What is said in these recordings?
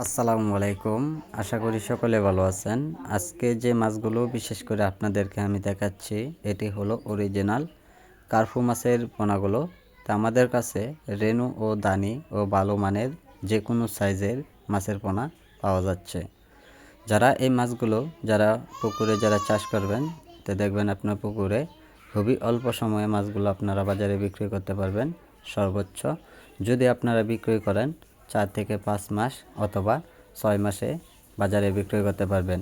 আসসালামু আলাইকুম। আশা করি সকলে ভালো আছেন। আজকে যে মাছগুলো বিশেষ করে আপনাদেরকে আমি দেখাচ্ছি এটি হলো অরিজিনাল কার্পু মাছের পোনাগুলো। তা আমাদের কাছে রেনু ও দানি ও ভালো মানের যে কোনো সাইজের মাছের পোনা পাওয়া যাচ্ছে। যারা এই মাছগুলো পুকুরে চাষ করবেন, তো দেখবেন আপনার পুকুরে খুবই অল্প সময়ে মাছগুলো আপনারা বাজারে বিক্রি করতে পারবেন। সর্বোচ্চ যদি আপনারা বিক্রি করেন 4 থেকে 5 মাস অথবা 6 মাসে বাজারে বিক্রি করতে পারবেন।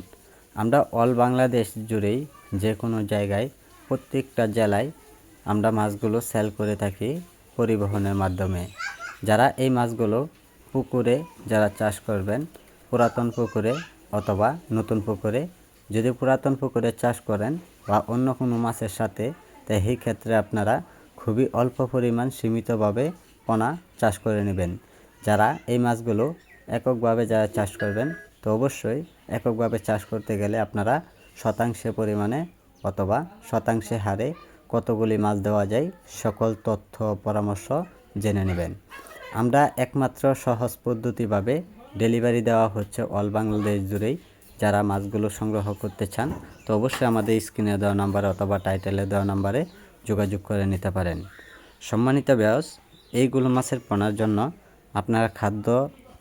আমরা অল বাংলাদেশ জুড়েই যে কোনো জায়গায় প্রত্যেকটা জেলায় আমরা মাছগুলো সেল করে থাকি পরিবহনের মাধ্যমে। যারা এই মাছগুলো পুকুরে চাষ করবেন, পুরাতন পুকুরে অথবা নতুন পুকুরে, যদি পুরাতন পুকুরে চাষ করেন বা অন্য কোনো মাছের সাথে, তাই এই ক্ষেত্রে আপনারা খুবই অল্প পরিমাণ সীমিতভাবে পোনা চাষ করে নেবেন। যারা এই মাছগুলো এককভাবে চাষ করবেন, তো অবশ্যই এককভাবে চাষ করতে গেলে আপনারা শতাংশে পরিমাণে অথবা শতাংশে হারে কতগুলি মাছ দেওয়া যায় সকল তথ্য পরামর্শ জেনে নেবেন। আমরা একমাত্র সহজ পদ্ধতিভাবে ডেলিভারি দেওয়া হচ্ছে অল বাংলাদেশ জুড়েই। যারা মাছগুলো সংগ্রহ করতে চান, তো অবশ্যই আমাদের স্ক্রিনে দেওয়া নাম্বারে অথবা টাইটেলে দেওয়া নাম্বারে যোগাযোগ করে নিতে পারেন। সম্মানিত ভিউয়ার্স, এইগুলো মাছের পোনার জন্য আপনারা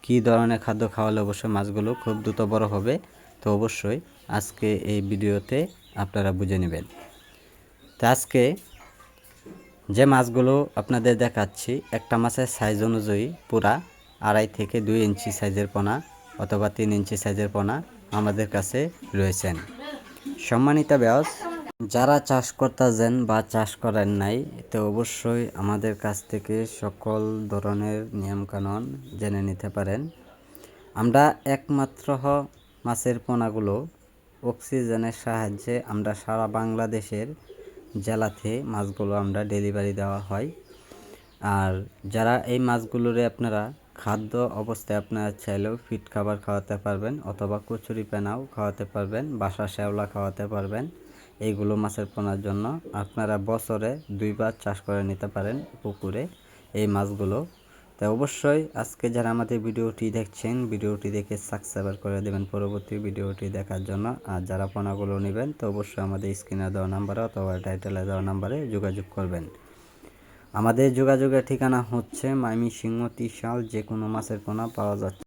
কী ধরনের খাদ্য খাওয়ালে অবশ্যই মাছগুলো খুব দ্রুত বড় হবে, তো অবশ্যই আজকে এই ভিডিওতে আপনারা বুঝে নেবেন। তো আজকে যে মাছগুলো আপনাদের দেখাচ্ছি, একটা মাছের সাইজ অনুযায়ী পুরা 2.5 থেকে 2 ইঞ্চি সাইজের পোনা অথবা 3 ইঞ্চি সাইজের পোনা আমাদের কাছে রয়েছেন। সম্মানিত ভিউয়ার্স, যারা চাষ করতেছেন বা চাষ করেন নাই, তো অবশ্যই আমাদের কাছ থেকে সকল ধরনের নিয়মকানুন জেনে নিতে পারেন। আমরা একমাত্র মাছের পোনাগুলো অক্সিজেনের সাহায্যে আমরা সারা বাংলাদেশের জেলাতে মাছগুলো আমরা ডেলিভারি দেওয়া হয়। আর যারা এই মাছগুলোরে আপনারা খাদ্য অবস্থায় আপনারা চাইলেও ফিট খাবার খাওয়াতে পারবেন অথবা কচুরি পেনাও খাওয়াতে পারবেন, বাসা শ্যাওলা খাওয়াতে পারবেন। এইগুলো মাছের পোনার জন্য আপনারা বছরে 2 বার চাষ করে নিতে পারেন পুকুরে এই মাছগুলো। তাই অবশ্যই আজকে যারা আমাদের ভিডিওটি দেখছেন, ভিডিওটি দেখে সাবস্ক্রাইব করে দেবেন পরবর্তী ভিডিওটি দেখার জন্য। আর যারা পোনাগুলো নেবেন, তো অবশ্যই আমাদের স্ক্রিনে দেওয়া নাম্বারে অথবা টাইটেলে দেওয়া নাম্বারে যোগাযোগ করবেন। আমাদের যোগাযোগের ঠিকানা হচ্ছে ময়মনসিংহ, ত্রিশাল। যে কোনো মাছের পোনা পাওয়া যাচ্ছে।